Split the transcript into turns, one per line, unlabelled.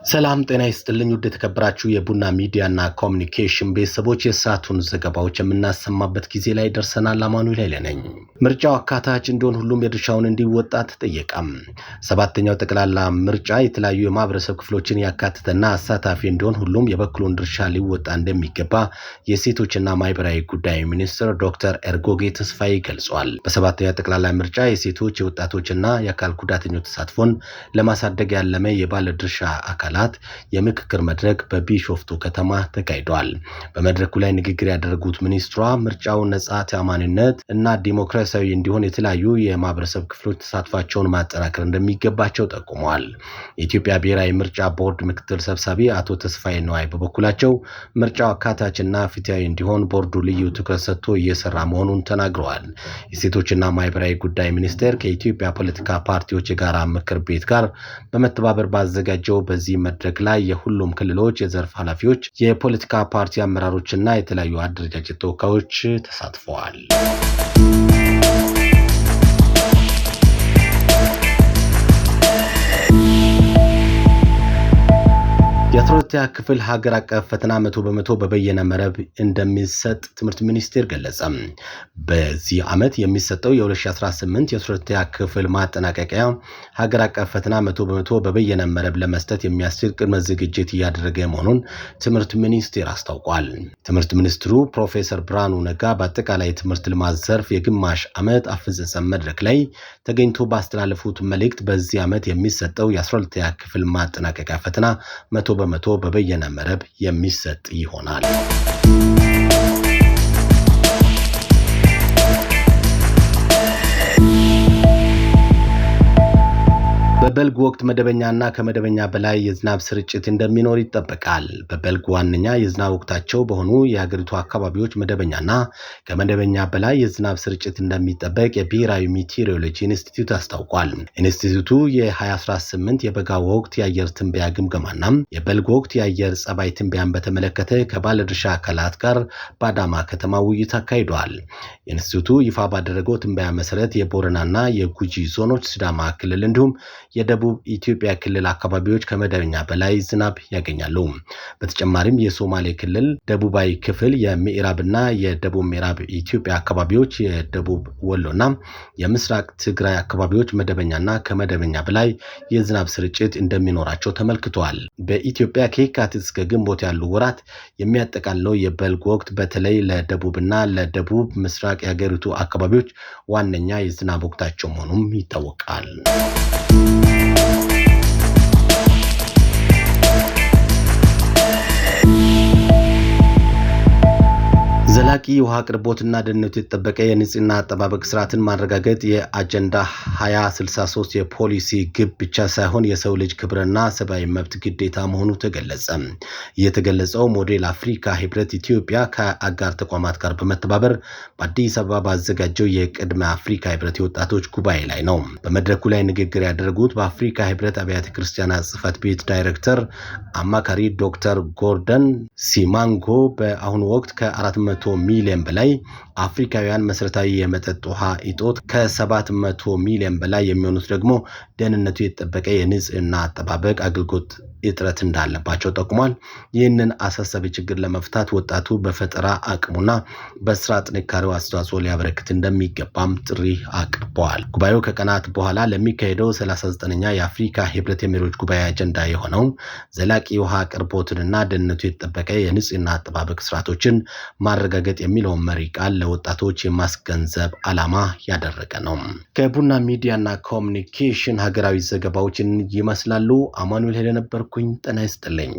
ሰላም ጤና ይስጥልኝ ውድ የተከበራችሁ የቡና ሚዲያና ኮሙኒኬሽን ቤተሰቦች የሰዓቱን ዘገባዎች የምናሰማበት ጊዜ ላይ ደርሰናል። አማኑኤል ነኝ። ምርጫው አካታች እንዲሆን ሁሉም የድርሻውን እንዲወጣ ተጠየቀም። ሰባተኛው ጠቅላላ ምርጫ የተለያዩ የማህበረሰብ ክፍሎችን ያካተተና አሳታፊ እንዲሆን ሁሉም የበኩሉን ድርሻ ሊወጣ እንደሚገባ የሴቶችና ማህበራዊ ጉዳይ ሚኒስትር ዶክተር ኤርጎጌ ተስፋዬ ገልጸዋል። በሰባተኛው ጠቅላላ ምርጫ የሴቶች የወጣቶችና የአካል ጉዳተኞች ተሳትፎን ለማሳደግ ያለመ የባለድርሻ አካላት የምክክር መድረክ በቢሾፍቱ ከተማ ተካሂዷል። በመድረኩ ላይ ንግግር ያደረጉት ሚኒስትሯ ምርጫው ነጻ፣ ተአማኒነት እና ዲሞክራሲያዊ እንዲሆን የተለያዩ የማህበረሰብ ክፍሎች ተሳትፏቸውን ማጠናከር እንደሚገባቸው ጠቁመዋል። የኢትዮጵያ ብሔራዊ ምርጫ ቦርድ ምክትል ሰብሳቢ አቶ ተስፋዬ ነዋይ በበኩላቸው ምርጫው አካታችና ፍትሃዊ እንዲሆን ቦርዱ ልዩ ትኩረት ሰጥቶ እየሰራ መሆኑን ተናግረዋል። የሴቶችና ማህበራዊ ጉዳይ ሚኒስቴር ከኢትዮጵያ ፖለቲካ ፓርቲዎች የጋራ ምክር ቤት ጋር በመተባበር ባዘጋጀው በዚህ መድረክ ላይ የሁሉም ክልሎች የዘርፍ ኃላፊዎች፣ የፖለቲካ ፓርቲ አመራሮችና የተለያዩ አደረጃጀት ተወካዮች ተሳትፈዋል። የአስራሁለተኛ ክፍል ሀገር አቀፍ ፈተና 100% በበየነ መረብ እንደሚሰጥ ትምህርት ሚኒስቴር ገለጸ። በዚህ ዓመት የሚሰጠው የ2018 የ12ኛ ክፍል ማጠናቀቂያ ሀገር አቀፍ ፈተና 100% በበየነ መረብ ለመስጠት የሚያስችል ቅድመ ዝግጅት እያደረገ መሆኑን ትምህርት ሚኒስቴር አስታውቋል። ትምህርት ሚኒስትሩ ፕሮፌሰር ብርሃኑ ነጋ በአጠቃላይ ትምህርት ልማት ዘርፍ የግማሽ ዓመት አፈጻጸም መድረክ ላይ ተገኝቶ ባስተላለፉት መልእክት በዚህ ዓመት የሚሰጠው የ12ኛ ክፍል ማጠናቀቂያ ፈተና 100% በበየነ መረብ የሚሰጥ ይሆናል። በበልግ ወቅት መደበኛና ከመደበኛ በላይ የዝናብ ስርጭት እንደሚኖር ይጠበቃል። በበልግ ዋነኛ የዝናብ ወቅታቸው በሆኑ የሀገሪቱ አካባቢዎች መደበኛና ከመደበኛ በላይ የዝናብ ስርጭት እንደሚጠበቅ የብሔራዊ ሜቴሮሎጂ ኢንስቲትዩት አስታውቋል። ኢንስቲትዩቱ የ2018 የበጋ ወቅት የአየር ትንበያ ግምገማና የበልግ ወቅት የአየር ጸባይ ትንበያን በተመለከተ ከባለድርሻ አካላት ጋር በአዳማ ከተማ ውይይት አካሂደዋል። ኢንስቲትዩቱ ይፋ ባደረገው ትንበያ መሰረት የቦረናና የጉጂ ዞኖች፣ ሲዳማ ክልል እንዲሁም የደቡብ ኢትዮጵያ ክልል አካባቢዎች ከመደበኛ በላይ ዝናብ ያገኛሉ። በተጨማሪም የሶማሌ ክልል ደቡባዊ ክፍል፣ የምዕራብና የደቡብ ምዕራብ ኢትዮጵያ አካባቢዎች፣ የደቡብ ወሎና የምስራቅ ትግራይ አካባቢዎች መደበኛና ከመደበኛ በላይ የዝናብ ስርጭት እንደሚኖራቸው ተመልክቷል። በኢትዮጵያ ከየካቲት እስከ ግንቦት ያሉ ወራት የሚያጠቃልለው የበልግ ወቅት በተለይ ለደቡብና ለደቡብ ምስራቅ የሀገሪቱ አካባቢዎች ዋነኛ የዝናብ ወቅታቸው መሆኑም ይታወቃል። ዘላቂ የውሃ አቅርቦትና ደህንነቱ የተጠበቀ የንጽህና አጠባበቅ ስርዓትን ማረጋገጥ የአጀንዳ 2063 የፖሊሲ ግብ ብቻ ሳይሆን የሰው ልጅ ክብርና ሰብአዊ መብት ግዴታ መሆኑ ተገለጸ። የተገለጸው ሞዴል አፍሪካ ህብረት ኢትዮጵያ ከአጋር ተቋማት ጋር በመተባበር በአዲስ አበባ ባዘጋጀው የቅድመ አፍሪካ ህብረት የወጣቶች ጉባኤ ላይ ነው። በመድረኩ ላይ ንግግር ያደረጉት በአፍሪካ ህብረት አብያተ ክርስቲያናት ጽሕፈት ቤት ዳይሬክተር አማካሪ ዶክተር ጎርደን ሲማንጎ በአሁኑ ወቅት ከ400 ሚሊዮን በላይ አፍሪካውያን መሰረታዊ የመጠጥ ውሃ እጦት፣ ከ700 ሚሊዮን በላይ የሚሆኑት ደግሞ ደህንነቱ የተጠበቀ የንጽህና አጠባበቅ አገልግሎት እጥረት እንዳለባቸው ጠቁሟል። ይህንን አሳሳቢ ችግር ለመፍታት ወጣቱ በፈጠራ አቅሙና በስራ ጥንካሬው አስተዋጽኦ ሊያበረክት እንደሚገባም ጥሪ አቅርበዋል። ጉባኤው ከቀናት በኋላ ለሚካሄደው 39ኛ የአፍሪካ ህብረት የመሪዎች ጉባኤ አጀንዳ የሆነው ዘላቂ የውሃ አቅርቦትንና ደህንነቱ የተጠበቀ የንጽህና አጠባበቅ ስርዓቶችን ማረጋገጥ የሚለውን መሪ ቃል ለወጣቶች የማስገንዘብ ዓላማ ያደረገ ነው። ከቡና ሚዲያና ኮሙኒኬሽን ሀገራዊ ዘገባዎችን ይመስላሉ። አማኑኤል ነበርኩኝ። ጤና ይስጥልኝ።